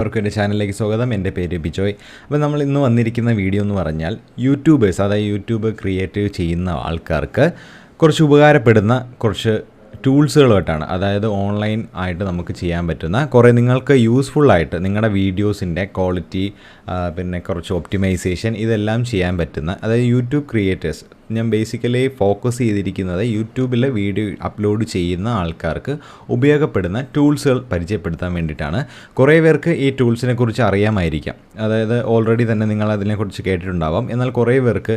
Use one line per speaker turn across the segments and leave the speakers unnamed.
എൻ്റെ ചാനലിലേക്ക് സ്വാഗതം. എൻ്റെ പേര് ബിജോയ്. അപ്പോൾ നമ്മൾ ഇന്ന് വന്നിരിക്കുന്ന വീഡിയോ എന്ന് പറഞ്ഞാൽ യൂട്യൂബേഴ്സ്, അതായത് യൂട്യൂബ് ക്രിയേറ്റീവ് ചെയ്യുന്ന ആൾക്കാർക്ക് കുറച്ച് ഉപകാരപ്പെടുന്ന കുറച്ച് ടൂൾസുകളുമായിട്ടാണ്. അതായത് ഓൺലൈൻ ആയിട്ട് നമുക്ക് ചെയ്യാൻ പറ്റുന്ന കുറേ നിങ്ങൾക്ക് യൂസ്ഫുള്ളായിട്ട് നിങ്ങളുടെ വീഡിയോസിൻ്റെ ക്വാളിറ്റി, പിന്നെ കുറച്ച് ഒപ്റ്റിമൈസേഷൻ, ഇതെല്ലാം ചെയ്യാൻ പറ്റുന്ന, അതായത് യൂട്യൂബ് ക്രിയേറ്റേഴ്സ്, ഞാൻ ബേസിക്കലി ഫോക്കസ് ചെയ്തിരിക്കുന്നത് യൂട്യൂബിൽ വീഡിയോ അപ്ലോഡ് ചെയ്യുന്ന ആൾക്കാർക്ക് ഉപയോഗപ്പെടുന്ന ടൂൾസുകൾ പരിചയപ്പെടുത്താൻ വേണ്ടിയിട്ടാണ്. കുറേ പേർക്ക് ഈ ടൂൾസിനെ കുറിച്ച് അറിയാമായിരിക്കാം, അതായത് ഓൾറെഡി തന്നെ നിങ്ങൾ അതിനെക്കുറിച്ച് കേട്ടിട്ടുണ്ടാവാം. എന്നാൽ കുറേ പേർക്ക്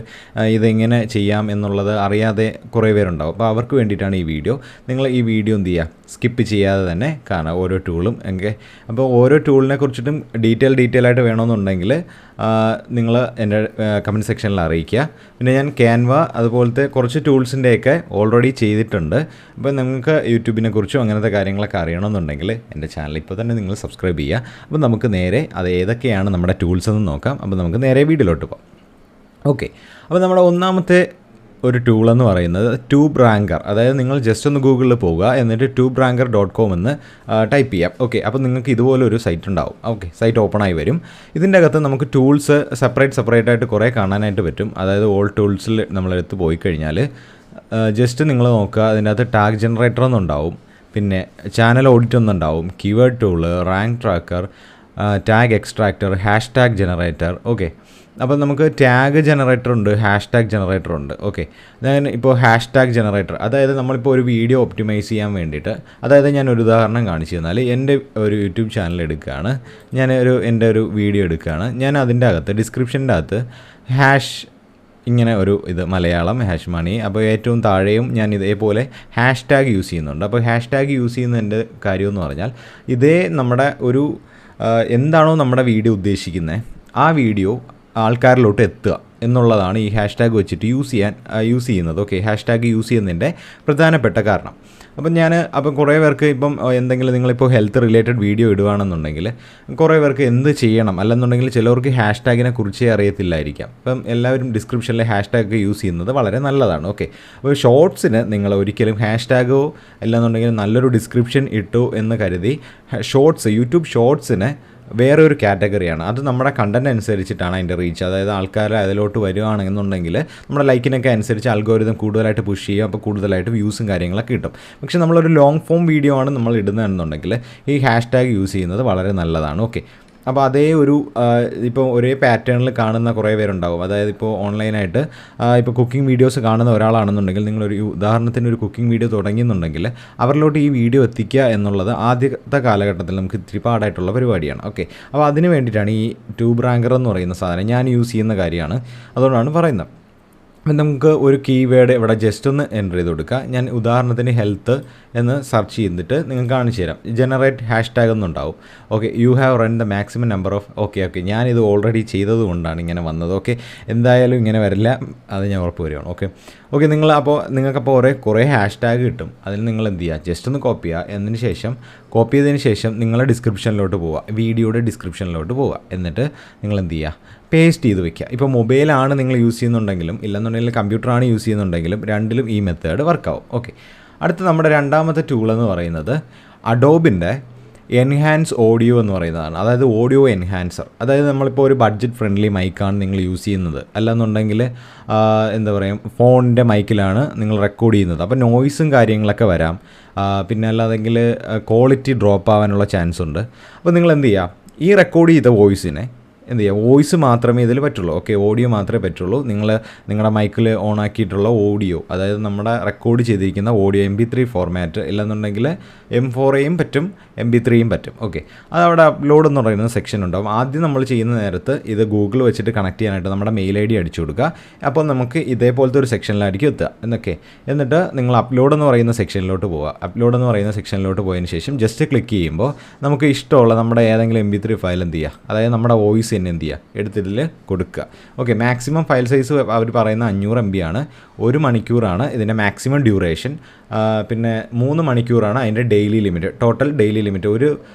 ഇതെങ്ങനെ ചെയ്യാം എന്നുള്ളത് അറിയാതെ കുറേ പേരുണ്ടാവും. അപ്പോൾ അവർക്ക് വേണ്ടിയിട്ടാണ് ഈ വീഡിയോ. നിങ്ങൾ ഈ വീഡിയോ എന്ത് ചെയ്യുക, സ്കിപ്പ് ചെയ്യാതെ തന്നെ കാണാം ഓരോ ടൂളും. അപ്പോൾ ഓരോ ടൂളിനെ കുറിച്ചിട്ടും ഡീറ്റെയിൽ ആയിട്ട് വേണമെന്നുണ്ടെങ്കിൽ നിങ്ങൾ എൻ്റെ കമൻറ്റ് സെക്ഷനിൽ അറിയിക്കുക. പിന്നെ ഞാൻ ക്യാൻവ അതുപോലത്തെ കുറച്ച് ടൂൾസിൻ്റെയൊക്കെ ഓൾറെഡി ചെയ്തിട്ടുണ്ട്. അപ്പോൾ നിങ്ങൾക്ക് യൂട്യൂബിനെ കുറിച്ചും അങ്ങനത്തെ കാര്യങ്ങളൊക്കെ അറിയണമെന്നുണ്ടെങ്കിൽ എൻ്റെ ചാനൽ ഇപ്പോൾ തന്നെ നിങ്ങൾ സബ്സ്ക്രൈബ് ചെയ്യുക. അപ്പോൾ നമുക്ക് നേരെ അത് ഏതൊക്കെയാണ് നമ്മുടെ ടൂൾസ് എന്ന് നോക്കാം. അപ്പോൾ നമുക്ക് നേരെ വീഡിയോയിലോട്ട് പോകാം. ഓക്കെ, അപ്പോൾ നമ്മുടെ ഒന്നാമത്തെ ഒരു ടൂളെന്ന് പറയുന്നത് ട്യൂബ് റാങ്കർ. അതായത് നിങ്ങൾ ജസ്റ്റ് ഒന്ന് ഗൂഗിളിൽ പോവുക, എന്നിട്ട് tuberanger.com എന്ന് ടൈപ്പ് ചെയ്യാം. ഓക്കെ, അപ്പോൾ നിങ്ങൾക്ക് ഇതുപോലെ ഒരു സൈറ്റ് ഉണ്ടാവും. ഓക്കെ, സൈറ്റ് ഓപ്പൺ ആയി വരും. ഇതിൻ്റെ അകത്ത് നമുക്ക് ടൂൾസ് സെപ്പറേറ്റ് ആയിട്ട് കുറേ കാണാനായിട്ട് പറ്റും. അതായത് ഓൾ ടൂൾസിൽ നമ്മളെടുത്ത് പോയി കഴിഞ്ഞാൽ ജസ്റ്റ് നിങ്ങൾ നോക്കുക, അതിൻ്റെ അകത്ത് ടാഗ് ജനറേറ്റർ എന്നുണ്ടാവും, പിന്നെ ചാനൽ ഓഡിറ്റ് ഒന്നുണ്ടാവും, keyword tool, rank tracker, tag extractor, hashtag generator. Okay, അപ്പോൾ നമുക്ക് ടാഗ് ജനറേറ്റർ ഉണ്ട്, ഹാഷ് ടാഗ് ജനറേറ്റർ ഉണ്ട്. ഓക്കെ, ഞാൻ ഇപ്പോൾ ഹാഷ് ടാഗ് ജനറേറ്റർ, അതായത് നമ്മളിപ്പോൾ ഒരു വീഡിയോ ഒപ്റ്റിമൈസ് ചെയ്യാൻ വേണ്ടിയിട്ട്, അതായത് ഞാൻ ഒരു ഉദാഹരണം കാണിച്ചു തന്നാൽ, എൻ്റെ ഒരു യൂട്യൂബ് ചാനൽ എടുക്കുകയാണ്, എൻ്റെ ഒരു വീഡിയോ എടുക്കുകയാണ്. ഞാൻ അതിൻ്റെ അകത്ത് ഡിസ്ക്രിപ്ഷൻ്റെ അകത്ത് ഹാഷ് ഇങ്ങനെ ഒരു മലയാളം ഹാഷ് മണി, അപ്പോൾ ഏറ്റവും താഴെയും ഞാൻ ഇതേപോലെ ഹാഷ് ടാഗ് യൂസ് ചെയ്യുന്നുണ്ട്. അപ്പോൾ ഹാഷ് ടാഗ് യൂസ് ചെയ്യുന്നതിൻ്റെ കാര്യമെന്ന് പറഞ്ഞാൽ, ഇതേ നമ്മുടെ ഒരു എന്താണോ നമ്മുടെ വീഡിയോ ഉദ്ദേശിക്കുന്നത് ആ വീഡിയോ ആൾക്കാരിലോട്ട് എത്തുക എന്നുള്ളതാണ് ഈ ഹാഷ് ടാഗ് വെച്ചിട്ട് യൂസ് ചെയ്യുന്നത്. ഓക്കെ, ഹാഷ് ടാഗ് യൂസ് ചെയ്യുന്നതിൻ്റെ പ്രധാനപ്പെട്ട കാരണം. അപ്പം കുറേ പേർക്ക് ഇപ്പം എന്തെങ്കിലും നിങ്ങളിപ്പോൾ ഹെൽത്ത് റിലേറ്റഡ് വീഡിയോ ഇടുകയാണെന്നുണ്ടെങ്കിൽ കുറേ പേർക്ക് എന്ത് ചെയ്യണം, അല്ലെന്നുണ്ടെങ്കിൽ ചിലവർക്ക് ഹാഷ് ടാഗിനെ കുറിച്ചേ അറിയത്തില്ലായിരിക്കാം. അപ്പം എല്ലാവരും ഡിസ്ക്രിപ്ഷനിൽ ഹാഷ് ടാഗ് യൂസ് ചെയ്യുന്നത് വളരെ നല്ലതാണ്. ഓക്കെ, അപ്പോൾ ഷോർട്സിന് നിങ്ങൾ ഒരിക്കലും ഹാഷ് ടാഗോ അല്ലെന്നുണ്ടെങ്കിൽ നല്ലൊരു ഡിസ്ക്രിപ്ഷൻ ഇട്ടു എന്ന് കരുതി യൂട്യൂബ് ഷോർട്സിന് വേറെ ഒരു കാറ്റഗറിയാണ്. അത് നമ്മുടെ കണ്ടൻറ് അനുസരിച്ചിട്ടാണ് അതിൻ്റെ റീച്ച്. അതായത് ആൾക്കാർ അതിലോട്ട് വരികയാണെന്നുണ്ടെങ്കിൽ നമ്മുടെ ലൈക്കിനൊക്കെ അനുസരിച്ച് അൽഗോരിതം കൂടുതലായിട്ട് പുഷ് ചെയ്യും, അപ്പോൾ കൂടുതലായിട്ട് വ്യൂസും കാര്യങ്ങളൊക്കെ കിട്ടും. പക്ഷേ നമ്മളൊരു ലോങ് ഫോം വീഡിയോ ആണ് നമ്മൾ ഇടുന്നതെന്നുണ്ടെങ്കിൽ ഈ ഹാഷ് ടാഗ് യൂസ് ചെയ്യുന്നത് വളരെ നല്ലതാണ്. ഓക്കെ, അപ്പോൾ അതേ ഒരു ഇപ്പോൾ ഒരേ പാറ്റേണിൽ കാണുന്ന കുറേ പേരുണ്ടാകും. അതായത് ഇപ്പോൾ ഓൺലൈനായിട്ട് ഇപ്പോൾ കുക്കിംഗ് വീഡിയോസ് കാണുന്ന ഒരാളാണെന്നുണ്ടെങ്കിൽ, നിങ്ങളൊരു ഉദാഹരണത്തിന് ഒരു കുക്കിംഗ് വീഡിയോ തുടങ്ങിയെന്നുണ്ടെങ്കിൽ അവരിലോട്ട് ഈ വീഡിയോ എത്തിക്കുക എന്നുള്ളത് ആദ്യത്തെ കാലഘട്ടത്തിൽ നമുക്ക് ഇത്തിരി പാടായിട്ടുള്ള പരിപാടിയാണ്. ഓക്കെ, അപ്പോൾ അതിന് വേണ്ടിയിട്ടാണ് ഈ ട്യൂബ് റാങ്കർ എന്ന് പറയുന്ന സാധനം ഞാൻ യൂസ് ചെയ്യുന്ന കാര്യമാണ്, അതുകൊണ്ടാണ് പറയുന്നത്. അപ്പം നമുക്ക് ഒരു കീവേഡ് ഇവിടെ ജസ്റ്റ് ഒന്ന് എൻ്റർ ചെയ്ത് കൊടുക്കുക. ഞാൻ ഉദാഹരണത്തിന് ഹെൽത്ത് എന്ന് സെർച്ച് ചെയ്തിട്ട് നിങ്ങൾക്ക് കാണിച്ചു തരാം. ജനറേറ്റ് ഹാഷ് ടാഗ് ഒന്നുണ്ടാവും. Okay, you have run the maximum number of. Okay, ഞാനിത് ഓൾറെഡി ചെയ്തത് കൊണ്ടാണ് ഇങ്ങനെ വന്നത്. ഓക്കെ, എന്തായാലും ഇങ്ങനെ വരില്ല, അത് ഞാൻ ഉറപ്പ് വരികയാണ്. ഓക്കെ, നിങ്ങൾക്കപ്പോൾ കുറേ ഹാഷ് ടാഗ് കിട്ടും. അതിൽ നിങ്ങൾ എന്ത് ചെയ്യുക, ജസ്റ്റ് ഒന്ന് കോപ്പി ചെയ്യുക. കോപ്പി ചെയ്തതിന് ശേഷം നിങ്ങളുടെ ഡിസ്ക്രിപ്ഷനിലോട്ട് പോവുക, വീഡിയോയുടെ ഡിസ്ക്രിപ്ഷനിലോട്ട് പോവുക. എന്നിട്ട് നിങ്ങൾ എന്ത് ചെയ്യുക, പേസ്റ്റ് ചെയ്ത് വെക്കുക. ഇപ്പോൾ മൊബൈലാണ് നിങ്ങൾ യൂസ് ചെയ്യുന്നുണ്ടെങ്കിലും ഇല്ലെന്നുണ്ടെങ്കിൽ കമ്പ്യൂട്ടറാണ് യൂസ് ചെയ്യുന്നുണ്ടെങ്കിലും രണ്ടിലും ഈ മെത്തേഡ് വർക്കാവും. ഓക്കെ, അടുത്ത നമ്മുടെ രണ്ടാമത്തെ ടൂൾ എന്ന് പറയുന്നത് അഡോബിൻ്റെ എൻഹാൻസ് ഓഡിയോ എന്ന് പറയുന്നതാണ്. അതായത് ഓഡിയോ എൻഹാൻസർ. അതായത് നമ്മളിപ്പോൾ ഒരു ബഡ്ജറ്റ് ഫ്രണ്ട്ലി മൈക്കാണ് നിങ്ങൾ യൂസ് ചെയ്യുന്നത്, അല്ലെന്നുണ്ടെങ്കിൽ എന്താ പറയുക, ഫോണിൻ്റെ മൈക്കിലാണ് നിങ്ങൾ റെക്കോർഡ് ചെയ്യുന്നത്. അപ്പോൾ നോയ്സും കാര്യങ്ങളൊക്കെ വരാം, പിന്നെ അല്ലാതെങ്കിൽ ക്വാളിറ്റി ഡ്രോപ്പ് ആവാനുള്ള ചാൻസ് ഉണ്ട്. അപ്പോൾ നിങ്ങൾ എന്ത് ചെയ്യുക, ഈ റെക്കോർഡ് ചെയ്ത വോയിസിനെ എന്ത് ചെയ്യുക, വോയിസ് മാത്രമേ ഇതിൽ പറ്റുള്ളൂ. ഓക്കെ, ഓഡിയോ മാത്രമേ പറ്റുള്ളൂ. നിങ്ങളുടെ മൈക്കിൽ ഓൺ ആക്കിയിട്ടുള്ള ഓഡിയോ, അതായത് നമ്മുടെ റെക്കോർഡ് ചെയ്തിരിക്കുന്ന ഓഡിയോ MP3 ഫോർമാറ്റ്, ഇല്ലെന്നുണ്ടെങ്കിൽ M4യും പറ്റും, MP3യും പറ്റും. ഓക്കെ, അതവിടെ അപ്ലോഡ് എന്ന് പറയുന്ന സെക്ഷൻ ഉണ്ടാകും. ആദ്യം നമ്മൾ ചെയ്യുന്ന നേരത്ത് ഇത് ഗൂഗിൾ വെച്ചിട്ട് കണക്ട് ചെയ്യാനായിട്ട് നമ്മുടെ മെയിൽ ID അടിച്ചു കൊടുക്കുക. അപ്പോൾ നമുക്ക് ഇതേപോലത്തെ ഒരു സെക്ഷനിലായിരിക്കും എത്തുക. എന്നിട്ട് നിങ്ങൾ അപ്ലോഡ് എന്ന് പറയുന്ന സെക്ഷനിലോട്ട് പോവുക. അപ്ലോഡ് എന്ന് പറയുന്ന സെക്ഷനിലോട്ട് പോയതിന് ശേഷം ജസ്റ്റ് ക്ലിക്ക് ചെയ്യുമ്പോൾ നമുക്ക് ഇഷ്ടമുള്ള നമ്മുടെ ഏതെങ്കിലും MP3 ഫയൽ എന്ത് ചെയ്യുക, അതായത് നമ്മുടെ വോയിസ് തന്നെ എന്ത് ചെയ്യുക, എടുത്തിതിൽ കൊടുക്കുക. ഓക്കെ, മാക്സിമം ഫയൽ സൈസ് അവർ പറയുന്ന 500 MB ആണ്. 1 മണിക്കൂറാണ് ഇതിൻ്റെ മാക്സിമം ഡ്യൂറേഷൻ. പിന്നെ 3 മണിക്കൂറാണ് അതിൻ്റെ daily limit, total daily limit. ഒരു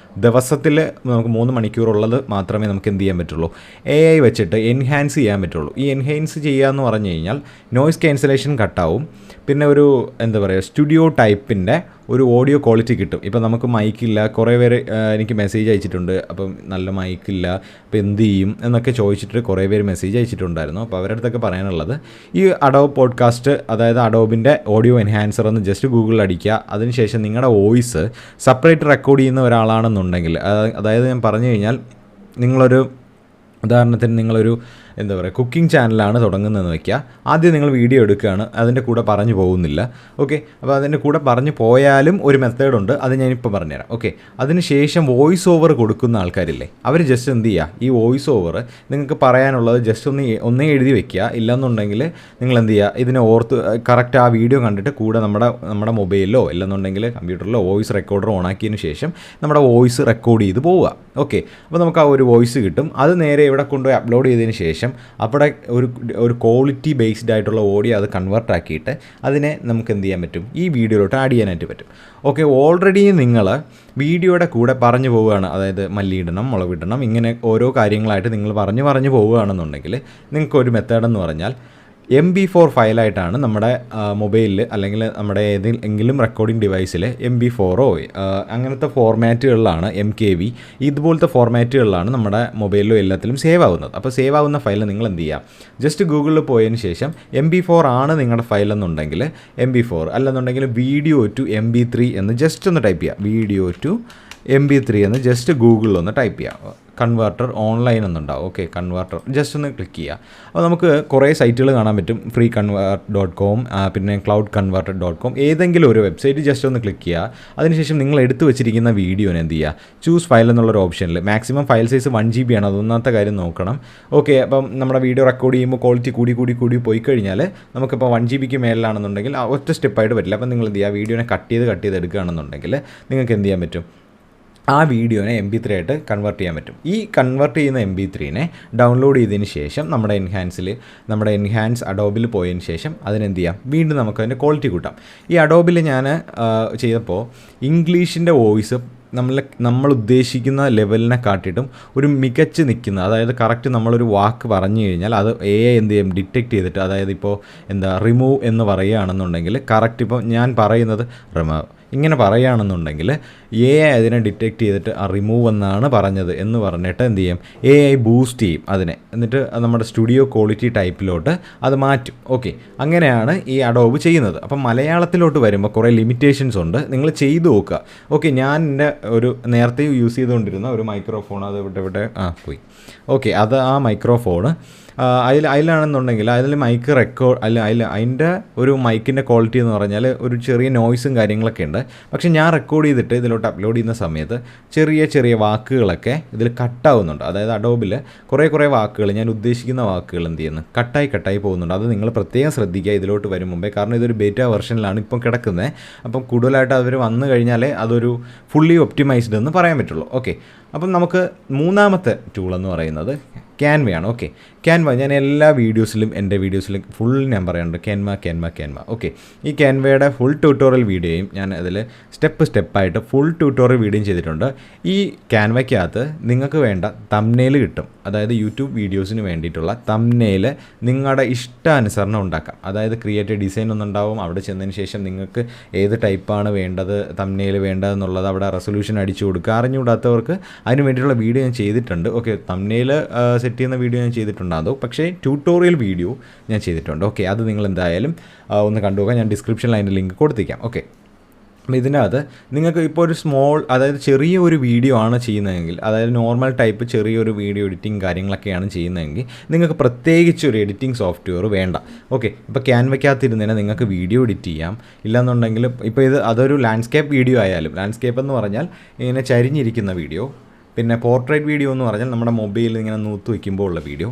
ദിവസത്തിൽ നമുക്ക് 3 മണിക്കൂറുള്ളത് മാത്രമേ നമുക്ക് എന്ത് ചെയ്യാൻ പറ്റുള്ളൂ, AI വെച്ചിട്ട് എൻഹാൻസ് ചെയ്യാൻ പറ്റുള്ളൂ. ഈ എൻഹാൻസ് ചെയ്യുക എന്ന് പറഞ്ഞു കഴിഞ്ഞാൽ നോയ്സ് ക്യാൻസലേഷൻ കട്ടാവും, പിന്നെ ഒരു എന്താ പറയുക സ്റ്റുഡിയോ ടൈപ്പിൻ്റെ ഒരു ഓഡിയോ ക്വാളിറ്റി കിട്ടും. ഇപ്പം നമുക്ക് മൈക്കില്ല, കുറേ പേര് എനിക്ക് മെസ്സേജ് അയച്ചിട്ടുണ്ട്, അപ്പം നല്ല മൈക്കില്ല, അപ്പോൾ എന്ത് ചെയ്യും എന്നൊക്കെ ചോദിച്ചിട്ട് കുറേ പേര് മെസ്സേജ് അയച്ചിട്ടുണ്ടായിരുന്നു. അപ്പോൾ അവരുടെ അടുത്തൊക്കെ പറയാനുള്ളത്, ഈ അഡോബ് പോഡ്കാസ്റ്റ്, അതായത് അഡോബിൻ്റെ ഓഡിയോ എൻഹാൻസർ എന്ന് ജസ്റ്റ് ഗൂഗിളിൽ അടിക്കുക. അതിനുശേഷം നിങ്ങളുടെ വോയിസ് സെപ്പറേറ്റ് റെക്കോർഡ് ചെയ്യുന്ന ഒരാളാണെന്നുണ്ടെങ്കിൽ, അതായത് ഞാൻ പറഞ്ഞു കഴിഞ്ഞാൽ നിങ്ങളൊരു ഉദാഹരണത്തിന് നിങ്ങളൊരു എന്താ പറയുക കുക്കിംഗ് ചാനലാണ് തുടങ്ങുന്നതെന്ന് വയ്ക്കുക. ആദ്യം നിങ്ങൾ വീഡിയോ എടുക്കുകയാണ്, അതിൻ്റെ കൂടെ പറഞ്ഞു പോകുന്നില്ല. ഓക്കെ, അപ്പോൾ അതിൻ്റെ കൂടെ പറഞ്ഞു പോയാലും ഒരു മെത്തേഡുണ്ട്, അത് ഞാനിപ്പോൾ പറഞ്ഞുതരാം. ഓക്കെ, അതിന് ശേഷം വോയിസ് ഓവർ കൊടുക്കുന്ന ആൾക്കാരില്ലേ, അവർ ജസ്റ്റ് എന്ത് ചെയ്യുക, ഈ വോയിസ് ഓവർ നിങ്ങൾക്ക് പറയാനുള്ളത് ജസ്റ്റ് ഒന്നേ എഴുതി വെക്കുക. ഇല്ലെന്നുണ്ടെങ്കിൽ നിങ്ങൾ എന്ത് ചെയ്യുക, ഇതിനെ ഓർത്ത് കറക്റ്റ് ആ വീഡിയോ കണ്ടിട്ട് കൂടെ നമ്മുടെ മൊബൈലിലോ ഇല്ലെന്നുണ്ടെങ്കിൽ കമ്പ്യൂട്ടറിലോ വോയിസ് റെക്കോർഡർ ഓണാക്കിയതിന് ശേഷം നമ്മുടെ വോയിസ് റെക്കോർഡ് ചെയ്ത് പോവുക. ഓക്കെ, അപ്പോൾ നമുക്ക് ആ ഒരു വോയിസ് കിട്ടും. അത് നേരെ ഇവിടെ കൊണ്ടുപോയി അപ്ലോഡ് ചെയ്തതിന് ശേഷം അവിടെ ഒരു ക്വാളിറ്റി ബേസ്ഡ് ആയിട്ടുള്ള ഓഡിയോ അത് കൺവേർട്ട് ആക്കിയിട്ട് അതിനെ നമുക്ക് എന്ത് ചെയ്യാൻ പറ്റും, ഈ വീഡിയോയിലോട്ട് ആഡ് ചെയ്യാനായിട്ട് പറ്റും. ഓക്കെ, ഓൾറെഡി നിങ്ങൾ വീഡിയോയുടെ കൂടെ പറഞ്ഞു പോവുകയാണ്, അതായത് മല്ലിയിടണം, മുളകിടണം, ഇങ്ങനെ ഓരോ കാര്യങ്ങളായിട്ട് നിങ്ങൾ പറഞ്ഞു പോവുകയാണെന്നുണ്ടെങ്കിൽ നിങ്ങൾക്കൊരു മെത്തേഡെന്ന് പറഞ്ഞാൽ MP4 ഫയലായിട്ടാണ് നമ്മുടെ മൊബൈലിൽ അല്ലെങ്കിൽ നമ്മുടെ ഏതെങ്കിലും റെക്കോർഡിംഗ് ഡിവൈസിൽ MP4 അങ്ങനത്തെ ഫോർമാറ്റുകളിലാണ്, MKV ഇതുപോലത്തെ ഫോർമാറ്റുകളിലാണ് നമ്മുടെ മൊബൈലിലും എല്ലാത്തിലും സേവ് ആവുന്നത്. അപ്പോൾ സേവ് ആവുന്ന ഫയൽ നിങ്ങൾ എന്ത് ചെയ്യുക, ജസ്റ്റ് ഗൂഗിളിൽ പോയതിന് ശേഷം MP4 ആണ് നിങ്ങളുടെ ഫയൽ എന്നുണ്ടെങ്കിൽ MP4, അല്ലെന്നുണ്ടെങ്കിൽ വീഡിയോ ടു MP3 എന്ന് ജസ്റ്റ് ഒന്ന് ടൈപ്പ് ചെയ്യുക. വീഡിയോ ടു MP3 എന്ന് ജസ്റ്റ് ഗൂഗിളിൽ ഒന്ന് ടൈപ്പ് ചെയ്യുക. കൺവേർട്ടർ ഓൺലൈൻ എന്നുണ്ടാവും. ഓക്കെ, കൺവേർട്ടർ ജസ്റ്റ് ഒന്ന് ക്ലിക്ക് ചെയ്യുക. അപ്പോൾ നമുക്ക് കുറേ സൈറ്റുകൾ കാണാൻ പറ്റും. freeconvert.com, പിന്നെ cloudconverter.com, ഏതെങ്കിലും ഒരു വെബ്സൈറ്റ് ജസ്റ്റ് ഒന്ന് ക്ലിക്ക് ചെയ്യുക. അതിനുശേഷം നിങ്ങൾ എടുത്തു വെച്ചിരിക്കുന്ന വീഡിയോനെ എന്ത് ചെയ്യുക, ചൂസ് ഫയൽ എന്നുള്ളൊരു ഓപ്ഷനിൽ മാക്സിമം ഫയൽ സൈസ് 1 GB ആണ്, അതൊന്നാമത്തെ കാര്യം നോക്കണം. ഓക്കെ, അപ്പം നമ്മുടെ വീഡിയോ റെക്കോർഡ് ചെയ്യുമ്പോൾ ക്വാളിറ്റി കൂടി പോയി കഴിഞ്ഞാൽ നമുക്കിപ്പോൾ 1 GB മേലിലാണെന്നുണ്ടെങ്കിൽ ഒറ്റ സ്റ്റെപ്പായിട്ട് പറ്റില്ല. അപ്പം നിങ്ങൾ എന്ത് ചെയ്യുക, വീഡിയോനെ കട്ട് ചെയ്ത് എടുക്കുകയാണെന്നുണ്ടെങ്കിൽ നിങ്ങൾക്ക് എന്ത് ചെയ്യാൻ പറ്റും, ആ വീഡിയോനെ MP3 ആയിട്ട് കൺവേർട്ട് ചെയ്യാൻ പറ്റും. ഈ കൺവേർട്ട് ചെയ്യുന്ന MP3നെ ഡൗൺലോഡ് ചെയ്തതിന് ശേഷം നമ്മുടെ എൻഹാൻസ് അഡോബിൽ പോയതിന് ശേഷം അതിനെന്ത് ചെയ്യാം, വീണ്ടും നമുക്ക് അതിൻ്റെ ക്വാളിറ്റി കൂട്ടാം. ഈ അഡോബിൽ ഞാൻ ചെയ്തപ്പോൾ ഇംഗ്ലീഷിൻ്റെ വോയിസ് നമ്മൾ ഉദ്ദേശിക്കുന്ന ലെവലിനെ കാട്ടിയിട്ടും ഒരു മികച്ച് നിൽക്കുന്ന, അതായത് കറക്റ്റ് നമ്മളൊരു വാക്ക് പറഞ്ഞു കഴിഞ്ഞാൽ അത് AI എന്ത് ചെയ്യും, ഡിറ്റക്റ്റ് ചെയ്തിട്ട്, അതായത് ഇപ്പോൾ റിമൂവ് എന്ന് പറയുകയാണെന്നുണ്ടെങ്കിൽ കറക്റ്റ് ഇപ്പോൾ ഞാൻ പറയുന്നത് റിമൂവ് ഇങ്ങനെ പറയുകയാണെന്നുണ്ടെങ്കിൽ AI അതിനെ ഡിറ്റക്റ്റ് ചെയ്തിട്ട് റിമൂവ് എന്നാണ് പറഞ്ഞത് എന്ന് പറഞ്ഞിട്ട് എന്ത് ചെയ്യും, AI ബൂസ്റ്റ് ചെയ്യും അതിനെ, എന്നിട്ട് നമ്മുടെ സ്റ്റുഡിയോ ക്വാളിറ്റി ടൈപ്പിലോട്ട് അത് മാറ്റും. ഓക്കെ, അങ്ങനെയാണ് ഈ അഡോബ് ചെയ്യുന്നത്. അപ്പം മലയാളത്തിലോട്ട് വരുമ്പോൾ കുറേ ലിമിറ്റേഷൻസ് ഉണ്ട്, നിങ്ങൾ ചെയ്തു നോക്കുക. ഓക്കെ, ഞാൻ എൻ്റെ ഒരു നേരത്തെ യൂസ് ചെയ്തുകൊണ്ടിരുന്ന ഒരു മൈക്രോഫോൺ, അത് ഇവിടെ പോയി. ഓക്കെ, അത് ആ മൈക്രോഫോണ് അതിലാണെന്നുണ്ടെങ്കിൽ അതിൽ മൈക്ക് റെക്കോർഡ് അതിൻ്റെ ഒരു മൈക്കിൻ്റെ ക്വാളിറ്റി എന്ന് പറഞ്ഞാൽ ഒരു ചെറിയ നോയ്സും കാര്യങ്ങളൊക്കെ ഉണ്ട്. പക്ഷേ ഞാൻ റെക്കോർഡ് ചെയ്തിട്ട് ഇതിലോട്ട് അപ്ലോഡ് ചെയ്യുന്ന സമയത്ത് ചെറിയ വാക്കുകളൊക്കെ ഇതിൽ കട്ടാവുന്നുണ്ട്. അതായത് അഡോബിൽ കുറേ വാക്കുകൾ, ഞാൻ ഉദ്ദേശിക്കുന്ന വാക്കുകൾ എന്ത് ചെയ്യുന്നു, കട്ടായി പോകുന്നുണ്ട്. അത് നിങ്ങൾ പ്രത്യേകം ശ്രദ്ധിക്കുക ഇതിലോട്ട് വരും മുമ്പേ, കാരണം ഇതൊരു ബേറ്റ വെർഷനിലാണ് ഇപ്പം കിടക്കുന്നത്. അപ്പം കൂടുതലായിട്ട് അവർ വന്നു കഴിഞ്ഞാലേ അതൊരു ഫുള്ളി ഒപ്റ്റിമൈസ്ഡ് എന്ന് പറയാൻ പറ്റുള്ളൂ. ഓക്കെ, അപ്പം നമുക്ക് മൂന്നാമത്തെ ടൂൾ എന്ന് പറയുന്നത് ക്യാൻവയാണ്. ഓക്കെ, ക്യാൻവ ഞാൻ എല്ലാ വീഡിയോസിലും എൻ്റെ വീഡിയോസിലും ഫുൾ ഞാൻ പറയാറുണ്ട് ക്യാൻവ. ഓക്കെ, ഈ ക്യാൻവയുടെ ഫുൾ ട്യൂട്ടോറിയൽ വീഡിയോയും ഞാൻ അതിൽ സ്റ്റെപ്പായിട്ട് ഫുൾ ട്യൂട്ടോറിയൽ വീഡിയോയും ചെയ്തിട്ടുണ്ട്. ഈ ക്യാൻവയ്ക്കകത്ത് നിങ്ങൾക്ക് വേണ്ട തംബ്നെയിൽ കിട്ടും, അതായത് യൂട്യൂബ് വീഡിയോസിന് വേണ്ടിയിട്ടുള്ള തംബ്നെയിൽ നിങ്ങളുടെ ഇഷ്ടാനുസരണം ഉണ്ടാക്കാം. അതായത് ക്രിയേറ്റീവ് ഡിസൈൻ ഒന്നുണ്ടാവും, അവിടെ ചെന്നതിന് ശേഷം നിങ്ങൾക്ക് ഏത് ടൈപ്പാണ് വേണ്ടത്, തംബ്നെയിൽ വേണ്ടതെന്നുള്ളത് അവിടെ റെസൊല്യൂഷൻ അടിച്ചു കൊടുക്കുക. അറിഞ്ഞുകൂടാത്തവർക്ക് അതിന് വേണ്ടിയിട്ടുള്ള വീഡിയോ ഞാൻ ചെയ്തിട്ടുണ്ട്. ഓക്കെ, തംബ്നെയിൽ സെറ്റ് ചെയ്യുന്ന വീഡിയോ ഞാൻ ചെയ്തിട്ടുണ്ടാകും, പക്ഷേ ട്യൂട്ടോറിയൽ വീഡിയോ ഞാൻ ചെയ്തിട്ടുണ്ട്. ഓക്കെ, അത് നിങ്ങൾ എന്തായാലും ഒന്ന് കണ്ടുപോകാം, ഞാൻ ഡിസ്ക്രിപ്ഷനിൽ അതിൻ്റെ ലിങ്ക് കൊടുത്തേക്കാം. ഓക്കെ, ഇതിനകത്ത് നിങ്ങൾക്ക് ഇപ്പോൾ ഒരു അതായത് ചെറിയൊരു വീഡിയോ ആണ് ചെയ്യുന്നതെങ്കിൽ, അതായത് നോർമൽ ടൈപ്പ് ചെറിയൊരു വീഡിയോ എഡിറ്റിംഗ് കാര്യങ്ങളൊക്കെയാണ് ചെയ്യുന്നതെങ്കിൽ നിങ്ങൾക്ക് പ്രത്യേകിച്ച് ഒരു എഡിറ്റിംഗ് സോഫ്റ്റ്വെയർ വേണ്ട. ഓക്കെ, ഇപ്പോൾ ക്യാൻവയ്ക്കകത്തിരുന്ന് തന്നെ നിങ്ങൾക്ക് വീഡിയോ എഡിറ്റ് ചെയ്യാം. ഇല്ലെന്നുണ്ടെങ്കിൽ ഇപ്പോൾ അതൊരു ലാൻഡ്സ്കേപ്പ് വീഡിയോ ആയാലും, ലാൻഡ്സ്കേപ്പ് എന്ന് പറഞ്ഞാൽ ഇങ്ങനെ ചരിഞ്ഞിരിക്കുന്ന വീഡിയോ, പിന്നെ പോർട്രേറ്റ് വീഡിയോ എന്ന് പറഞ്ഞാൽ നമ്മുടെ മൊബൈലിൽ ഇങ്ങനെ നൂത്ത് വയ്ക്കുമ്പോൾ ഉള്ള വീഡിയോ,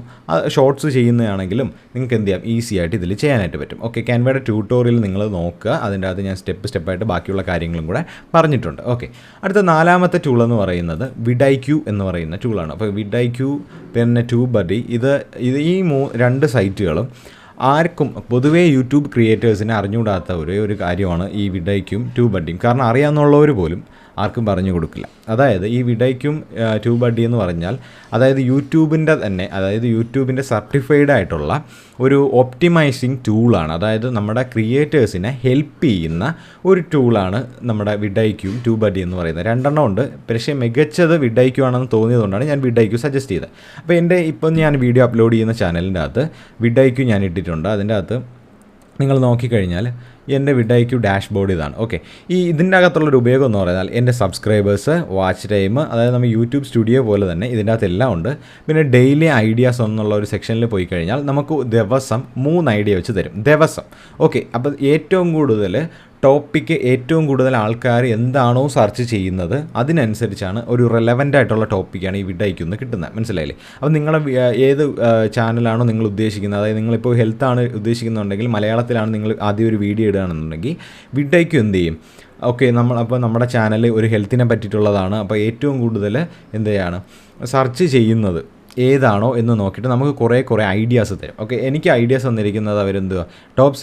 ഷോർട്സ് ചെയ്യുന്നതാണെങ്കിലും നിങ്ങൾക്ക് എന്ത് ചെയ്യാം, ഈസി ആയിട്ട് ഇതിൽ ചെയ്യാനായിട്ട് പറ്റും. ഓക്കെ, ക്യാൻവയുടെ ട്യൂട്ടോറിയൽ നിങ്ങൾ നോക്കുക, അതിൻ്റെ അകത്ത് ഞാൻ സ്റ്റെപ്പായിട്ട് ബാക്കിയുള്ള കാര്യങ്ങളും കൂടെ പറഞ്ഞിട്ടുണ്ട്. ഓക്കെ, അടുത്ത നാലാമത്തെ ടൂൾ എന്ന് പറയുന്നത് വിഡൈക്യൂ എന്ന് പറയുന്ന ടൂളാണ്. അപ്പോൾ വിഡൈക്യൂ പിന്നെ ട്യൂബഡി, ഇത് ഈ രണ്ട് സൈറ്റുകളും ആർക്കും പൊതുവേ യൂട്യൂബ് ക്രിയേറ്റേഴ്സിനെ അറിഞ്ഞുകൂടാത്ത ഒരു കാര്യമാണ് ഈ വിഡൈക്യൂം ട്യൂബഡിയും. കാരണം അറിയാവുന്നവർ പോലും ആർക്കും പറഞ്ഞു കൊടുക്കില്ല. അതായത് ഈ വിഡൈക്കും ട്യൂബ് ബഡ്ഡി എന്ന് പറഞ്ഞാൽ അതായത് യൂട്യൂബിൻ്റെ സർട്ടിഫൈഡ് ആയിട്ടുള്ള ഒരു ഒപ്റ്റിമൈസിങ് ടൂളാണ്. അതായത് നമ്മുടെ ക്രിയേറ്റേഴ്സിനെ ഹെൽപ്പ് ചെയ്യുന്ന ഒരു ടൂളാണ് നമ്മുടെ വിഡൈക്യും ട്യൂബ് ബഡ്ഡി എന്ന് പറയുന്നത്. 2 എണ്ണം ഉണ്ട്, പക്ഷേ മികച്ചത് വിഡൈക്യു ആണെന്ന് തോന്നിയതുകൊണ്ടാണ് ഞാൻ വിഡൈക്യു സജസ്റ്റ് ചെയ്തത്. അപ്പോൾ എൻ്റെ ഇപ്പം ഞാൻ വീഡിയോ അപ്ലോഡ് ചെയ്യുന്ന ചാനലിൻ്റെ അകത്ത് വിഡൈക്യു ഞാൻ ഇട്ടിട്ടുണ്ട്. അതിൻ്റെ അകത്ത് നിങ്ങൾ നോക്കിക്കഴിഞ്ഞാൽ എൻ്റെ വിഡൈക്യു ഡാഷ്ബോർഡ് ഇതാണ്. ഓക്കെ, ഇതിൻ്റെ അകത്തുള്ളൊരു ഉപയോഗം എന്ന് പറഞ്ഞാൽ എൻ്റെ സബ്സ്ക്രൈബേഴ്സ്, വാച്ച് ടൈം, അതായത് നമ്മൾ യൂട്യൂബ് സ്റ്റുഡിയോ പോലെ തന്നെ ഇതിൻ്റെ അകത്ത് എല്ലാം ഉണ്ട്. പിന്നെ ഡെയിലി ഐഡിയാസ് എന്നുള്ള ഒരു സെക്ഷനിൽ പോയി കഴിഞ്ഞാൽ നമുക്ക് ദിവസം 3 ഐഡിയ വെച്ച് തരും ദിവസം. ഓക്കെ, അപ്പോൾ ഏറ്റവും കൂടുതൽ ടോപ്പിക്ക് ഏറ്റവും കൂടുതൽ ആൾക്കാർ എന്താണോ സെർച്ച് ചെയ്യുന്നത് അതിനനുസരിച്ചാണ് ഒരു റെലവൻ്റ് ആയിട്ടുള്ള ടോപ്പിക്കാണ് ഈ വിഡൈക്യുന്ന് കിട്ടുന്നത്. മനസ്സിലായില്ലേ? അപ്പോൾ നിങ്ങളെ ഏത് ചാനലാണോ നിങ്ങൾ ഉദ്ദേശിക്കുന്നത്, അതായത് നിങ്ങളിപ്പോൾ ഹെൽത്താണ് ഉദ്ദേശിക്കുന്നുണ്ടെങ്കിൽ മലയാളത്തിലാണ് നിങ്ങൾ ആദ്യം ഒരു വീഡിയോ ഇടുകയാണെന്നുണ്ടെങ്കിൽ വിഡൈക്യു എന്ത് ചെയ്യും? ഓക്കെ, നമ്മുടെ ചാനൽ ഒരു ഹെൽത്തിനെ പറ്റിയിട്ടുള്ളതാണ്. അപ്പോൾ ഏറ്റവും കൂടുതൽ എന്താണ് സെർച്ച് ചെയ്യുന്നത് ഏതാണോ എന്ന് നോക്കിയിട്ട് നമുക്ക് കുറേ ഐഡിയാസ് തരും. ഓക്കെ, എനിക്ക് ഐഡിയാസ് തന്നിരിക്കുന്നത് അവരെന്തുവാ top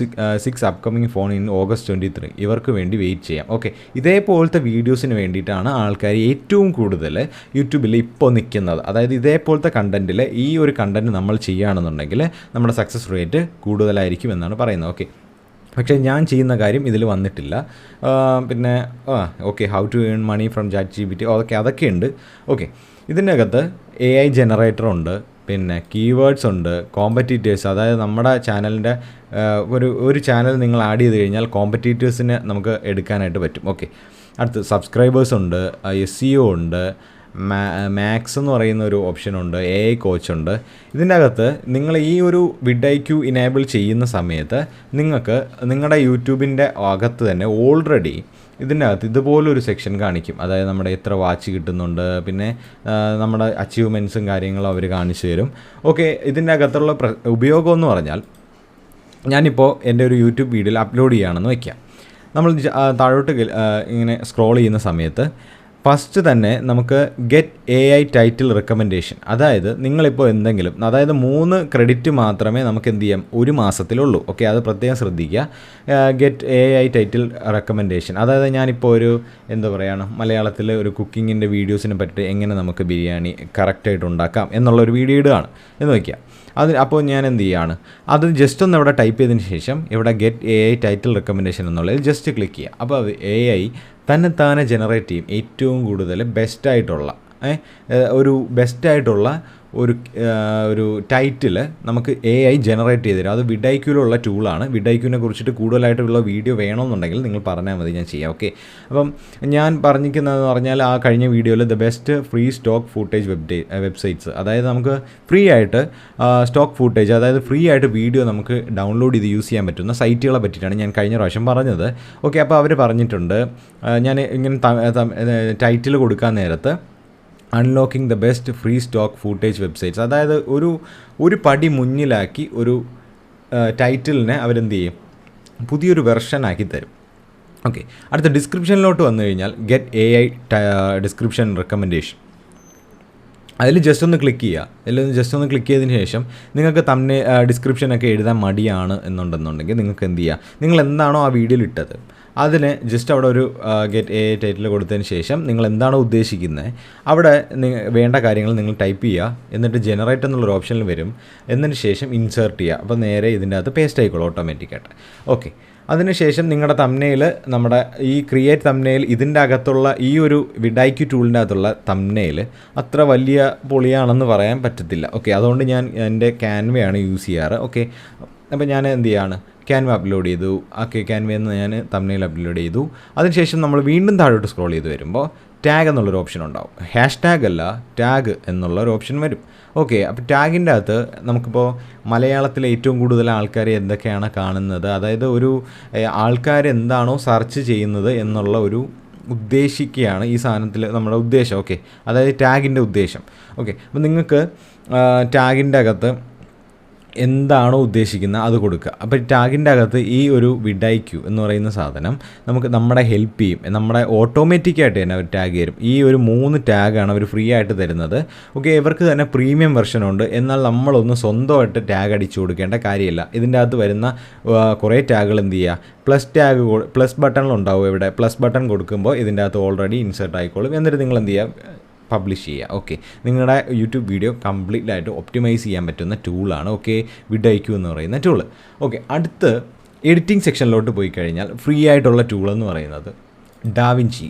6 upcoming phone in August 23 ഇവർക്ക് വേണ്ടി വെയിറ്റ് ചെയ്യാം. ഓക്കെ, ഇതേപോലത്തെ വീഡിയോസിന് വേണ്ടിയിട്ടാണ് ആൾക്കാർ ഏറ്റവും കൂടുതൽ യൂട്യൂബിൽ ഇപ്പോൾ നിൽക്കുന്നത്. അതായത് ഇതേപോലത്തെ കണ്ടൻറ്റിൽ ഈ ഒരു കണ്ടൻറ്റ് നമ്മൾ ചെയ്യുകയാണെന്നുണ്ടെങ്കിൽ നമ്മുടെ സക്സസ് റേറ്റ് കൂടുതലായിരിക്കും എന്നാണ് പറയുന്നത്. ഓക്കെ, പക്ഷേ ഞാൻ ചെയ്യുന്ന കാര്യം ഇതിൽ വന്നിട്ടില്ല. പിന്നെ okay, how to earn money from ChatGPT അതൊക്കെ ഉണ്ട്. ഓക്കെ, ഇതിനകത്ത് AI ജനറേറ്ററുണ്ട്, പിന്നെ കീവേഡ്സ് ഉണ്ട്, കോമ്പറ്റീറ്റേഴ്സ്, അതായത് നമ്മുടെ ചാനലിൻ്റെ ഒരു ചാനൽ നിങ്ങൾ ആഡ് ചെയ്ത് കഴിഞ്ഞാൽ കോമ്പറ്റീറ്റേഴ്സിനെ നമുക്ക് എടുക്കാനായിട്ട് പറ്റും. ഓക്കെ, അടുത്ത് സബ്സ്ക്രൈബേഴ്സ് ഉണ്ട്, SEO ഉണ്ട്, മാക്സ് എന്ന് പറയുന്ന ഒരു ഓപ്ഷനുണ്ട്, AI കോച്ചുണ്ട്. ഇതിൻ്റെ അകത്ത് നിങ്ങൾ ഈ ഒരു വിഡൈക്യു ഇനേബിൾ ചെയ്യുന്ന സമയത്ത് നിങ്ങൾക്ക് നിങ്ങളുടെ യൂട്യൂബിൻ്റെ അകത്ത് തന്നെ ഓൾറെഡി ഇതിൻ്റെ അകത്ത് ഇതുപോലൊരു സെക്ഷൻ കാണിക്കും. അതായത് നമ്മുടെ എത്ര വാച്ച് കിട്ടുന്നുണ്ട്, പിന്നെ നമ്മുടെ അച്ചീവ്മെൻറ്റ്സും കാര്യങ്ങളും അവർ കാണിച്ചു തരും. ഓക്കെ, ഇതിൻ്റെ അകത്തുള്ള ഉപയോഗം എന്ന് പറഞ്ഞാൽ ഞാനിപ്പോൾ എൻ്റെ ഒരു യൂട്യൂബ് വീഡിയോയിൽ അപ്ലോഡ് ചെയ്യുകയാണെന്ന് വയ്ക്കാം. നമ്മൾ താഴോട്ട് ഇങ്ങനെ സ്ക്രോൾ ചെയ്യുന്ന സമയത്ത് ഫസ്റ്റ് തന്നെ നമുക്ക് ഗെറ്റ് AI ടൈറ്റിൽ റെക്കമെൻഡേഷൻ. അതായത് നിങ്ങളിപ്പോൾ എന്തെങ്കിലും, അതായത് 3 ക്രെഡിറ്റ് മാത്രമേ നമുക്ക് എന്ത് ചെയ്യാം ഒരു മാസത്തിലുള്ളൂ. ഓക്കെ, അത് പ്രത്യേകം ശ്രദ്ധിക്കുക. ഗെറ്റ് AI ടൈറ്റിൽ റെക്കമെൻഡേഷൻ, അതായത് ഞാനിപ്പോൾ ഒരു മലയാളത്തിൽ ഒരു കുക്കിങ്ങിൻ്റെ വീഡിയോസിനെ പറ്റി എങ്ങനെ നമുക്ക് ബിരിയാണി കറക്റ്റായിട്ട് ഉണ്ടാക്കാം എന്നുള്ളൊരു വീഡിയോ ഇടുകയാണ് എന്ന് വയ്ക്കുക. അപ്പോൾ ഞാൻ എന്ത് ചെയ്യുകയാണ്, അത് ജസ്റ്റ് ഒന്ന് ഇവിടെ ടൈപ്പ് ചെയ്തതിന് ശേഷം ഇവിടെ ഗെറ്റ് AI ടൈറ്റിൽ റെക്കമെൻഡേഷൻ എന്നുള്ളത് ജസ്റ്റ് ക്ലിക്ക് ചെയ്യുക. അപ്പോൾ അത് AI തന്നെ ജനറേറ്റ് ചെയ്യും ഏറ്റവും കൂടുതൽ ബെസ്റ്റായിട്ടുള്ള ഒരു ടൈറ്റിൽ നമുക്ക് AI ജനറേറ്റ് ചെയ്ത് തരും. അത് വിഡൈക്യുലുള്ള ടൂളാണ്. വിഡൈക്യുവിനെ കുറിച്ചിട്ട് കൂടുതലായിട്ടുള്ള വീഡിയോ വേണമെന്നുണ്ടെങ്കിൽ നിങ്ങൾ പറഞ്ഞാൽ മതി, ഞാൻ ചെയ്യാം. ഓക്കെ, അപ്പം ഞാൻ പറഞ്ഞിരിക്കുന്നതെന്ന് പറഞ്ഞാൽ ആ കഴിഞ്ഞ വീഡിയോയിൽ the best free stock footage websites, അതായത് നമുക്ക് ഫ്രീ ആയിട്ട് സ്റ്റോക്ക് ഫൂട്ടേജ്, അതായത് ഫ്രീ ആയിട്ട് വീഡിയോ നമുക്ക് ഡൗൺലോഡ് ചെയ്ത് യൂസ് ചെയ്യാൻ പറ്റുന്ന സൈറ്റുകളെ പറ്റിയിട്ടാണ് ഞാൻ കഴിഞ്ഞ പ്രാവശ്യം പറഞ്ഞത്. ഓക്കെ, അപ്പോൾ അവർ പറഞ്ഞിട്ടുണ്ട്, ഞാൻ ഇങ്ങനെ ടൈറ്റിൽ കൊടുക്കാൻ നേരത്ത് unlocking the best free stock footage websites, അതായത് ഒരു പടി മുന്നിലാക്കി ഒരു ടൈറ്റിലിനെ അവരെന്ത് ചെയ്യും, പുതിയൊരു വെർഷനാക്കി തരും. ഓക്കെ, അടുത്ത ഡിസ്ക്രിപ്ഷനിലോട്ട് വന്നു കഴിഞ്ഞാൽ ഗെറ്റ് AI ഡിസ്ക്രിപ്ഷൻ റെക്കമെൻഡേഷൻ, അതിൽ ജസ്റ്റ് ഒന്ന് ക്ലിക്ക് ചെയ്യുക. ചെയ്തതിന് ശേഷം നിങ്ങൾക്ക് തന്നെ ഡിസ്ക്രിപ്ഷനൊക്കെ എഴുതാൻ മടിയാണ് എന്നുണ്ടെന്നുണ്ടെങ്കിൽ നിങ്ങൾക്ക് എന്ത് ചെയ്യുക, നിങ്ങൾ എന്താണോ ആ വീഡിയോയിൽ ഇട്ടത് അതിന് ജസ്റ്റ് അവിടെ ഒരു ഗെറ്റ് AI ടൈറ്റിൽ കൊടുത്തതിന് ശേഷം നിങ്ങൾ എന്താണോ ഉദ്ദേശിക്കുന്നത് അവിടെ വേണ്ട കാര്യങ്ങൾ നിങ്ങൾ ടൈപ്പ് ചെയ്യുക. എന്നിട്ട് ജനറേറ്റ് എന്നുള്ളൊരു ഓപ്ഷനിൽ വരും. എന്നതിന് ശേഷം ഇൻസേർട്ട് ചെയ്യുക. അപ്പോൾ നേരെ ഇതിൻ്റെ അകത്ത് പേസ്റ്റ് ആയിക്കോളും ഓട്ടോമാറ്റിക്കായിട്ട്. ഓക്കെ, അതിനുശേഷം നിങ്ങളുടെ തംബ്നെയിൽ, നമ്മുടെ ഈ ക്രിയേറ്റ് തംബ്നെയിൽ, ഇതിൻ്റെ അകത്തുള്ള ഈ ഒരു വിഡൈക്യു ടൂളിൻ്റെ അകത്തുള്ള തംബ്നെയിൽ അത്ര വലിയ പൊളിയാണെന്ന് പറയാൻ പറ്റത്തില്ല. ഓക്കെ, അതുകൊണ്ട് ഞാൻ എൻ്റെ ക്യാൻവയാണ് യൂസ് ചെയ്യാറ്. ഓക്കെ, അപ്പോൾ ഞാൻ എന്ത് ചെയ്യാണ്, ക്യാൻവ അപ്ലോഡ് ചെയ്തു. ഓക്കെ, ക്യാൻവയിൽ നിന്ന് ഞാൻ തംബ്നെയിൽ അപ്ലോഡ് ചെയ്തു. അതിനുശേഷം നമ്മൾ വീണ്ടും താഴോട്ട് സ്ക്രോൾ ചെയ്ത് വരുമ്പോൾ ടാഗ് എന്നുള്ളൊരു ഓപ്ഷൻ ഉണ്ടാവും. #ടാഗ് അല്ല, ടാഗ് എന്നുള്ളൊരു ഓപ്ഷൻ വരും. ഓക്കെ, അപ്പോൾ ടാഗിൻ്റെ അകത്ത് നമുക്കിപ്പോൾ മലയാളത്തിലെ ഏറ്റവും കൂടുതൽ ആൾക്കാർ എന്തൊക്കെയാണ് കാണുന്നത്, അതായത് ഒരു ആൾക്കാർ എന്താണോ സെർച്ച് ചെയ്യുന്നത് എന്നുള്ള ഒരു ഉദ്ദേശിക്കുകയാണ് ഈ സാധനത്തിൽ നമ്മുടെ ഉദ്ദേശം. ഓക്കെ, അതായത് ടാഗിൻ്റെ ഉദ്ദേശം. ഓക്കെ, അപ്പോൾ നിങ്ങൾക്ക് ടാഗിൻ്റെ അകത്ത് എന്താണോ ഉദ്ദേശിക്കുന്നത് അത് കൊടുക്കുക. അപ്പോൾ ടാഗിൻ്റെ അകത്ത് ഈ ഒരു വിഡൈക്യൂ എന്ന് പറയുന്ന സാധനം നമുക്ക് നമ്മളെ ഹെൽപ്പ് ചെയ്യും. നമ്മുടെ ഓട്ടോമാറ്റിക്കായിട്ട് തന്നെ അവർ ടാഗ് തരും. ഈ ഒരു 3 ടാഗാണ് അവർ ഫ്രീ ആയിട്ട് തരുന്നത്. ഓക്കെ, ഇവർക്ക് തന്നെ പ്രീമിയം വെർഷൻ ഉണ്ട്. എന്നാൽ നമ്മളൊന്ന് സ്വന്തമായിട്ട് ടാഗ് അടിച്ചു കൊടുക്കേണ്ട കാര്യമില്ല. ഇതിൻ്റെ അകത്ത് വരുന്ന കുറേ ടാഗുകൾ എന്ത് ചെയ്യുക, പ്ലസ് ബട്ടണിലുണ്ടാവും. ഇവിടെ പ്ലസ് ബട്ടൺ കൊടുക്കുമ്പോൾ ഇതിൻ്റെ അകത്ത് ഓൾറെഡി ഇൻസേർട്ട് ആയിക്കോളും. എന്നിട്ട് നിങ്ങൾ എന്ത് ചെയ്യുക, പബ്ലിഷ് ചെയ്യുക. ഓക്കെ, നിങ്ങളുടെ യൂട്യൂബ് വീഡിയോ കംപ്ലീറ്റ് ആയിട്ട് ഒപ്റ്റിമൈസ് ചെയ്യാൻ പറ്റുന്ന ടൂളാണ് ഓക്കെ വിഡൈക്യൂ എന്ന് പറയുന്ന ടൂള്. ഓക്കെ, അടുത്ത് എഡിറ്റിംഗ് സെക്ഷനിലോട്ട് പോയി കഴിഞ്ഞാൽ ഫ്രീ ആയിട്ടുള്ള ടൂളെന്ന് പറയുന്നത് ഡാവിഞ്ചി.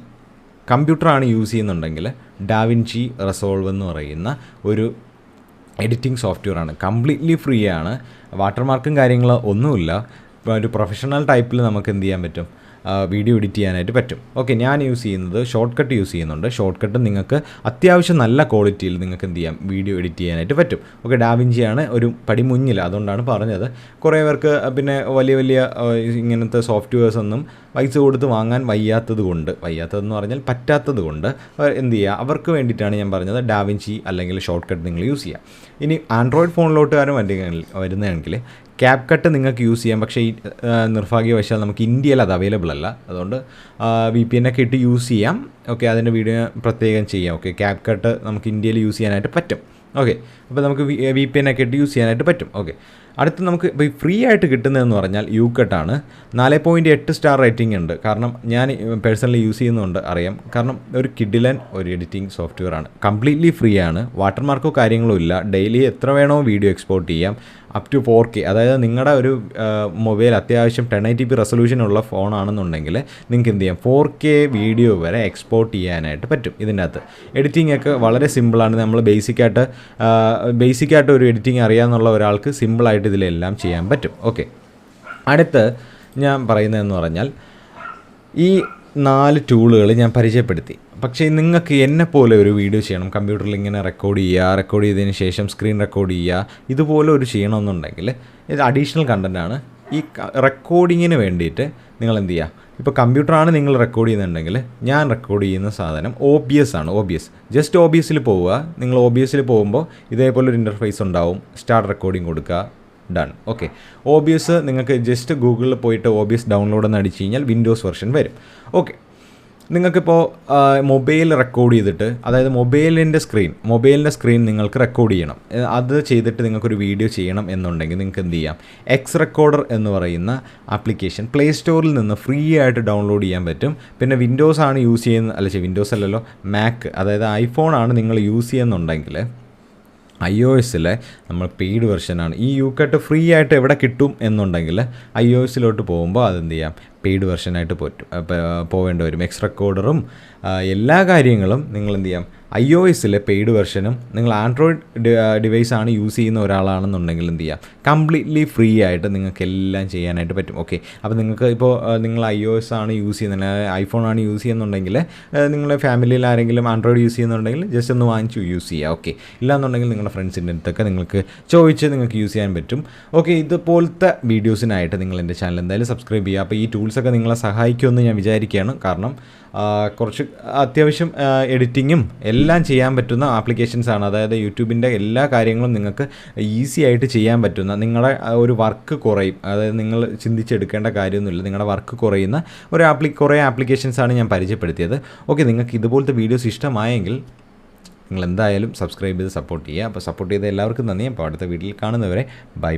കമ്പ്യൂട്ടറാണ് യൂസ് ചെയ്യുന്നുണ്ടെങ്കിൽ ഡാവിഞ്ചി റിസോൾവ് എന്ന് പറയുന്ന ഒരു എഡിറ്റിംഗ് സോഫ്റ്റ്വെയറാണ്. കംപ്ലീറ്റ്ലി ഫ്രീ ആണ്. വാട്ടർമാർക്കും കാര്യങ്ങളോ ഒന്നുമില്ല. ഒരു പ്രൊഫഷണൽ ടൈപ്പിൽ നമുക്ക് എന്ത് ചെയ്യാൻ പറ്റും, വീഡിയോ എഡിറ്റ് ചെയ്യാനായിട്ട് പറ്റും. ഓക്കെ, ഞാൻ യൂസ് ചെയ്യുന്നത് ഷോർട്ട് കട്ട് യൂസ് ചെയ്യുന്നുണ്ട്. ഷോർട്ട് കട്ട് നിങ്ങൾക്ക് അത്യാവശ്യം നല്ല ക്വാളിറ്റിയിൽ നിങ്ങൾക്ക് എന്ത് ചെയ്യാം, വീഡിയോ എഡിറ്റ് ചെയ്യാനായിട്ട് പറ്റും. ഓക്കെ, ഡാവിഞ്ചിയാണ് ഒരു പടി മുന്നിൽ, അതുകൊണ്ടാണ് പറഞ്ഞത്. കുറേ പേർക്ക് പിന്നെ വലിയ ഇങ്ങനത്തെ സോഫ്റ്റ്വെയർസ് ഒന്നും പൈസ കൊടുത്ത് വാങ്ങാൻ വയ്യാത്തതെന്ന് പറഞ്ഞാൽ പറ്റാത്തത് കൊണ്ട് എന്ത് ചെയ്യുക, അവർക്ക് വേണ്ടിയിട്ടാണ് ഞാൻ പറഞ്ഞത് ഡാവിഞ്ചി അല്ലെങ്കിൽ ഷോർട്ട് കട്ട് നിങ്ങൾ യൂസ് ചെയ്യുക. ഇനി ആൻഡ്രോയിഡ് ഫോണിലോട്ടുകാരും വരുന്നതെങ്കിൽ ക്യാപ് കട്ട് നിങ്ങൾക്ക് യൂസ് ചെയ്യാം. പക്ഷേ ഈ നിർഭാഗ്യവശാൽ നമുക്ക് ഇന്ത്യയിൽ അത് അവൈലബിൾ അല്ല. അതുകൊണ്ട് VPN ഒക്കെ ഇട്ട് യൂസ് ചെയ്യാം. ഓക്കെ, അതിൻ്റെ വീഡിയോ പ്രത്യേകം ചെയ്യാം. ഓക്കെ, ക്യാപ് കട്ട് നമുക്ക് ഇന്ത്യയിൽ യൂസ് ചെയ്യാനായിട്ട് പറ്റും. ഓക്കെ, അപ്പോൾ നമുക്ക് VPN ഒക്കെ ഇട്ട് യൂസ് ചെയ്യാനായിട്ട് പറ്റും. ഓക്കെ, അടുത്ത് നമുക്ക് ഇപ്പോൾ ഫ്രീ ആയിട്ട് കിട്ടുന്നതെന്ന് പറഞ്ഞാൽ യൂക്കട്ടാണ്. 4.8 സ്റ്റാർ റേറ്റിംഗ് ഉണ്ട്. കാരണം ഞാൻ പേഴ്സണലി യൂസ് ചെയ്യുന്നതുകൊണ്ട് അറിയാം. കാരണം ഒരു കിഡിലൻ ഒരു എഡിറ്റിംഗ് സോഫ്റ്റ്വെയർ ആണ്. കംപ്ലീറ്റ്ലി ഫ്രീ ആണ്. വാട്ടർമാർക്കോ കാര്യങ്ങളോ ഇല്ല. ഡെയിലി എത്ര വേണോ വീഡിയോ എക്സ്പോർട്ട് ചെയ്യാം. അപ് ടു 4K, അതായത് നിങ്ങളുടെ ഒരു മൊബൈൽ അത്യാവശ്യം 1080p റെസൊല്യൂഷനുള്ള ഫോണാണെന്നുണ്ടെങ്കിൽ നിങ്ങൾക്ക് എന്ത് ചെയ്യാം, 4K വീഡിയോ വരെ എക്സ്പോർട്ട് ചെയ്യാനായിട്ട് പറ്റും. ഇതിൻ്റെ അകത്ത് എഡിറ്റിംഗ് ഒക്കെ വളരെ സിമ്പിളാണ്. നമ്മൾ ബേസിക്കായിട്ട് ഒരു എഡിറ്റിംഗ് അറിയാമെന്നുള്ള ഒരാൾക്ക് സിമ്പിളായിട്ട് ഇതിലെല്ലാം ചെയ്യാൻ പറ്റും. ഓക്കെ, അടുത്ത് ഞാൻ പറയുന്നതെന്ന് പറഞ്ഞാൽ ഈ 4 ടൂളുകൾ ഞാൻ പരിചയപ്പെടുത്തി. പക്ഷേ നിങ്ങൾക്ക് എന്നെപ്പോലെ ഒരു വീഡിയോ ചെയ്യണം, കമ്പ്യൂട്ടറിൽ ഇങ്ങനെ റെക്കോർഡ് ചെയ്തതിന് ശേഷം സ്ക്രീൻ റെക്കോർഡ് ചെയ്യുക, ഇതുപോലെ ഒരു ചെയ്യണമെന്നുണ്ടെങ്കിൽ ഇത് അഡീഷണൽ കണ്ടൻറ്റാണ്. ഈ റെക്കോർഡിങ്ങിന് വേണ്ടിയിട്ട് നിങ്ങൾ എന്ത് ചെയ്യുക, ഇപ്പോൾ കമ്പ്യൂട്ടറാണ് നിങ്ങൾ റെക്കോർഡ് ചെയ്യുന്നുണ്ടെങ്കിൽ ഞാൻ റെക്കോർഡ് ചെയ്യുന്ന സാധനം OBS ആണ്. ജസ്റ്റ് OBSൽ പോവുക. നിങ്ങൾ OBSൽ പോകുമ്പോൾ ഇതേപോലെ ഒരു ഇൻ്റർഫേസ് ഉണ്ടാവും. സ്റ്റാർട്ട് റെക്കോർഡിങ് കൊടുക്കുക, ഡൺ. ഓക്കെ, OBS നിങ്ങൾക്ക് ജസ്റ്റ് ഗൂഗിളിൽ പോയിട്ട് OBS ഡൗൺലോഡ് എന്ന് അടിച്ച് കഴിഞ്ഞാൽ വിൻഡോസ് വെർഷൻ വരും. ഓക്കെ, നിങ്ങൾക്കിപ്പോൾ മൊബൈൽ റെക്കോർഡ് ചെയ്തിട്ട്, അതായത് മൊബൈലിൻ്റെ സ്ക്രീൻ നിങ്ങൾക്ക് റെക്കോർഡ് ചെയ്യണം. അത് ചെയ്തിട്ട് നിങ്ങൾക്കൊരു വീഡിയോ ചെയ്യണം എന്നുണ്ടെങ്കിൽ നിങ്ങൾക്ക് എന്ത് ചെയ്യാം, എക്സ് റെക്കോർഡർ എന്ന് പറയുന്ന ആപ്ലിക്കേഷൻ പ്ലേ സ്റ്റോറിൽ നിന്ന് ഫ്രീ ആയിട്ട് ഡൗൺലോഡ് ചെയ്യാൻ പറ്റും. പിന്നെ വിൻഡോസ് ആണ് യൂസ് ചെയ്യുന്നത്, വിൻഡോസ് അല്ലല്ലോ, മാക്, അതായത് ഐഫോൺ ആണ് നിങ്ങൾ യൂസ് ചെയ്യുന്നുണ്ടെങ്കിൽ iOSലെ നമ്മൾ പെയ്ഡ് വെർഷനാണ്. ഈ യൂക്കട്ട് ഫ്രീ ആയിട്ട് എവിടെ കിട്ടും എന്നുണ്ടെങ്കിൽ iOSലോട്ട് പോകുമ്പോൾ അതെന്ത് ചെയ്യാം, പെയ്ഡ് വെർഷനായിട്ട് പോവേണ്ടി വരും. എക്സ് റെക്കോർഡറും എല്ലാ കാര്യങ്ങളും നിങ്ങൾ എന്ത് ചെയ്യാം, iOSലെ പെയ്ഡ് വെർഷനും. നിങ്ങൾ ആൻഡ്രോയിഡ് ഡിവൈസാണ് യൂസ് ചെയ്യുന്ന ഒരാളാണെന്നുണ്ടെങ്കിൽ എന്ത് ചെയ്യാം, കംപ്ലീറ്റ്ലി ഫ്രീ ആയിട്ട് നിങ്ങൾക്ക് എല്ലാം ചെയ്യാനായിട്ട് പറ്റും. ഓക്കെ, അപ്പോൾ നിങ്ങൾക്ക് ഇപ്പോൾ നിങ്ങൾ iOS ആണ് യൂസ് ചെയ്യുന്നത്, ഐഫോൺ ആണ് യൂസ് ചെയ്യുന്നുണ്ടെങ്കിൽ, നിങ്ങളുടെ ഫാമിലിയിൽ ആരെങ്കിലും ആൻഡ്രോയിഡ് യൂസ് ചെയ്യുന്നുണ്ടെങ്കിൽ ജസ്റ്റ് ഒന്ന് വാങ്ങിച്ച് യൂസ് ചെയ്യുക. ഓക്കെ, ഇല്ലാന്നുണ്ടെങ്കിൽ നിങ്ങളുടെ ഫ്രണ്ട്സിൻ്റെ അടുത്തൊക്കെ നിങ്ങൾക്ക് ചോദിച്ച് നിങ്ങൾക്ക് യൂസ് ചെയ്യാൻ പറ്റും. ഓക്കെ, ഇതുപോലത്തെ വീഡിയോസിനായിട്ട് നിങ്ങൾ എൻ്റെ ചാനൽ എന്തായാലും സബ്സ്ക്രൈബ് ചെയ്യുക. അപ്പോൾ ഈ ടൂൾസൊക്കെ നിങ്ങളെ സഹായിക്കുമെന്ന് ഞാൻ വിചാരിക്കുകയാണ്. കാരണം കുറച്ച് അത്യാവശ്യം എഡിറ്റിങ്ങും എല്ലാം ചെയ്യാൻ പറ്റുന്ന ആപ്ലിക്കേഷൻസാണ്. അതായത് യൂട്യൂബിൻ്റെ എല്ലാ കാര്യങ്ങളും നിങ്ങൾക്ക് ഈസി ആയിട്ട് ചെയ്യാൻ പറ്റുന്ന, നിങ്ങളുടെ ഒരു വർക്ക് കുറയും. അതായത് നിങ്ങൾ ചിന്തിച്ചെടുക്കേണ്ട കാര്യമൊന്നുമില്ല, നിങ്ങളുടെ വർക്ക് കുറയുന്ന കുറേ ആപ്ലിക്കേഷൻസാണ് ഞാൻ പരിചയപ്പെടുത്തിയത്. ഓക്കെ, നിങ്ങൾക്ക് ഇതുപോലത്തെ വീഡിയോസ് ഇഷ്ടമായെങ്കിൽ നിങ്ങൾ എന്തായാലും സബ്സ്ക്രൈബ് ചെയ്ത് സപ്പോർട്ട് ചെയ്യുക. അപ്പോൾ സപ്പോർട്ട് ചെയ്ത എല്ലാവർക്കും നന്ദി. അപ്പോൾ അടുത്ത വീഡിയോയിൽ കാണുന്നവരെ ബൈ.